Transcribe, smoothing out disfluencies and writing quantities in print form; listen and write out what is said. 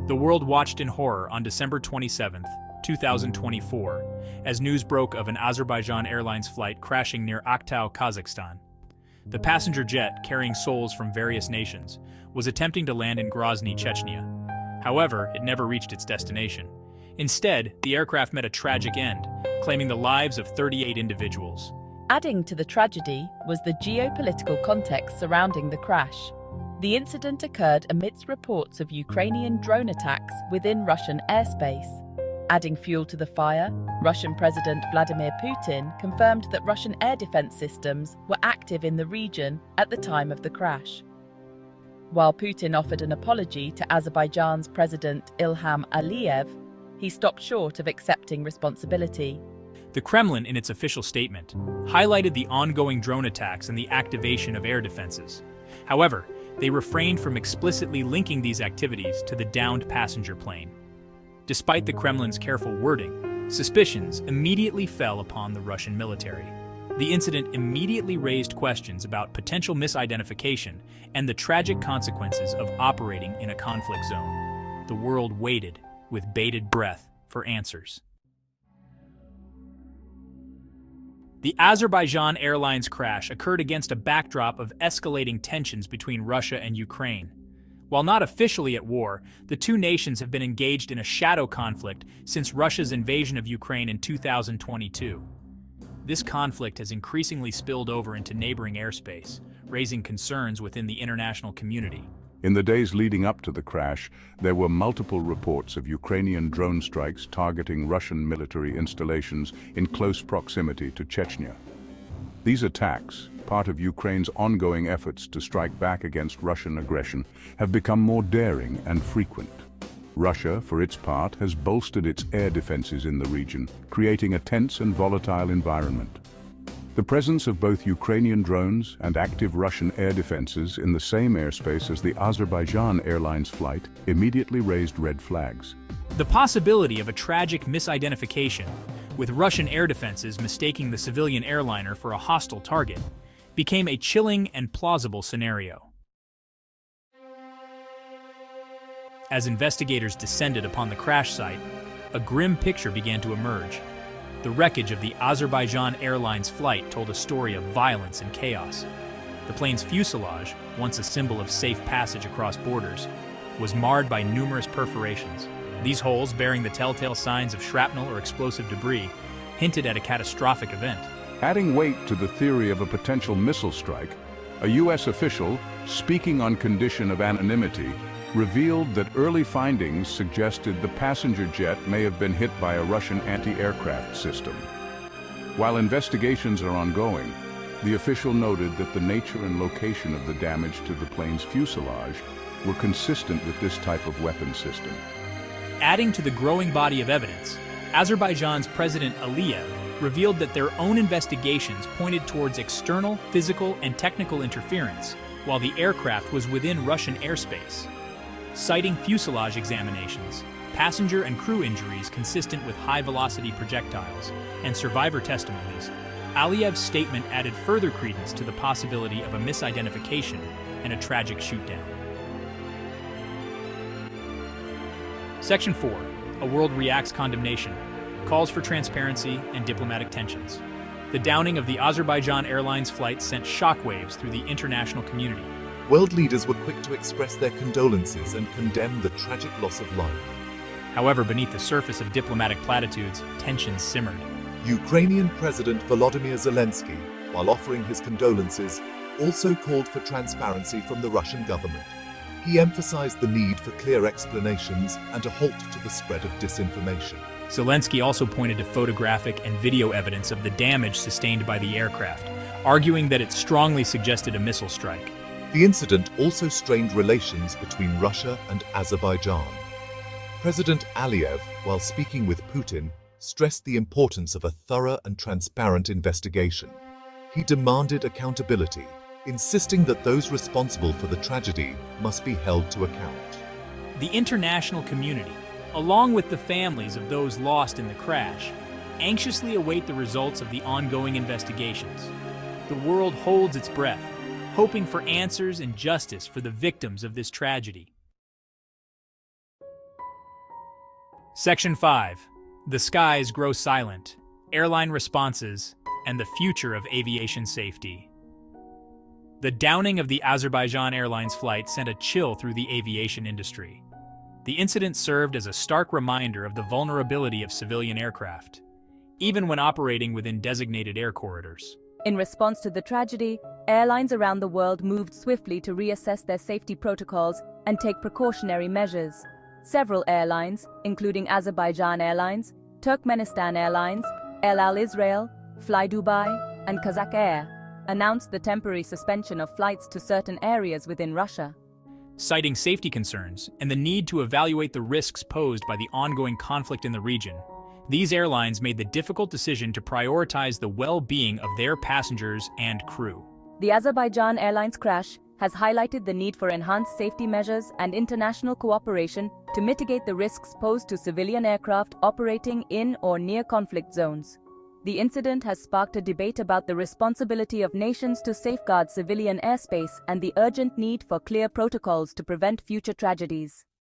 The world watched in horror on December 27, 2024, as news broke of an Azerbaijan Airlines flight crashing near Aktau, Kazakhstan. The passenger jet, carrying souls from various nations, was attempting to land in Grozny, Chechnya. However, it never reached its destination. Instead, the aircraft met a tragic end, claiming the lives of 38 individuals. Adding to the tragedy was the geopolitical context surrounding the crash. The incident occurred amidst reports of Ukrainian drone attacks within Russian airspace. Adding fuel to the fire, Russian President Vladimir Putin confirmed that Russian air defense systems were active in the region at the time of the crash. While Putin offered an apology to Azerbaijan's President Ilham Aliyev, he stopped short of accepting responsibility. The Kremlin, in its official statement, highlighted the ongoing drone attacks and the activation of air defenses. However, they refrained from explicitly linking these activities to the downed passenger plane. Despite the Kremlin's careful wording, suspicions immediately fell upon the Russian military. The incident immediately raised questions about potential misidentification and the tragic consequences of operating in a conflict zone. The world waited with bated breath for answers. The Azerbaijan Airlines crash occurred against a backdrop of escalating tensions between Russia and Ukraine. While not officially at war, the two nations have been engaged in a shadow conflict since Russia's invasion of Ukraine in 2022. This conflict has increasingly spilled over into neighboring airspace, raising concerns within the international community. In the days leading up to the crash, there were multiple reports of Ukrainian drone strikes targeting Russian military installations in close proximity to Chechnya. These attacks, part of Ukraine's ongoing efforts to strike back against Russian aggression, have become more daring and frequent. Russia, for its part, has bolstered its air defenses in the region, creating a tense and volatile environment. The presence of both Ukrainian drones and active Russian air defenses in the same airspace as the Azerbaijan Airlines flight immediately raised red flags. The possibility of a tragic misidentification, with Russian air defenses mistaking the civilian airliner for a hostile target, became a chilling and plausible scenario. As investigators descended upon the crash site, a grim picture began to emerge. The wreckage of the Azerbaijan Airlines flight told a story of violence and chaos. The plane's fuselage, once a symbol of safe passage across borders, was marred by numerous perforations. These holes, bearing the telltale signs of shrapnel or explosive debris, hinted at a catastrophic event. Adding weight to the theory of a potential missile strike, a U.S. official, speaking on condition of anonymity, revealed that early findings suggested the passenger jet may have been hit by a Russian anti-aircraft system. While investigations are ongoing, the official noted that the nature and location of the damage to the plane's fuselage were consistent with this type of weapon system. Adding to the growing body of evidence, Azerbaijan's President Aliyev revealed that their own investigations pointed towards external, physical, and technical interference, while the aircraft was within Russian airspace. Citing fuselage examinations, passenger and crew injuries consistent with high-velocity projectiles, and survivor testimonies, Aliyev's statement added further credence to the possibility of a misidentification and a tragic shootdown. Section 4. A world reacts condemnation, calls for transparency and diplomatic tensions. The downing of the Azerbaijan Airlines flight sent shockwaves through the international community. World leaders were quick to express their condolences and condemn the tragic loss of life. However, beneath the surface of diplomatic platitudes, tensions simmered. Ukrainian President Volodymyr Zelensky, while offering his condolences, also called for transparency from the Russian government. He emphasized the need for clear explanations and a halt to the spread of disinformation. Zelensky also pointed to photographic and video evidence of the damage sustained by the aircraft, arguing that it strongly suggested a missile strike. The incident also strained relations between Russia and Azerbaijan. President Aliyev, while speaking with Putin, stressed the importance of a thorough and transparent investigation. He demanded accountability, insisting that those responsible for the tragedy must be held to account. The international community, along with the families of those lost in the crash, anxiously await the results of the ongoing investigations. The world holds its breath, hoping for answers and justice for the victims of this tragedy. Section 5. The skies grow silent, airline responses, and the future of aviation safety. The downing of the Azerbaijan Airlines flight sent a chill through the aviation industry. The incident served as a stark reminder of the vulnerability of civilian aircraft, even when operating within designated air corridors. In response to the tragedy, airlines around the world moved swiftly to reassess their safety protocols and take precautionary measures. Several airlines, including Azerbaijan Airlines, Turkmenistan Airlines, El Al Israel, Fly Dubai, and Kazakh Air, announced the temporary suspension of flights to certain areas within Russia. Citing safety concerns and the need to evaluate the risks posed by the ongoing conflict in the region, these airlines made the difficult decision to prioritize the well-being of their passengers and crew. The Azerbaijan Airlines crash has highlighted the need for enhanced safety measures and international cooperation to mitigate the risks posed to civilian aircraft operating in or near conflict zones. The incident has sparked a debate about the responsibility of nations to safeguard civilian airspace and the urgent need for clear protocols to prevent future tragedies.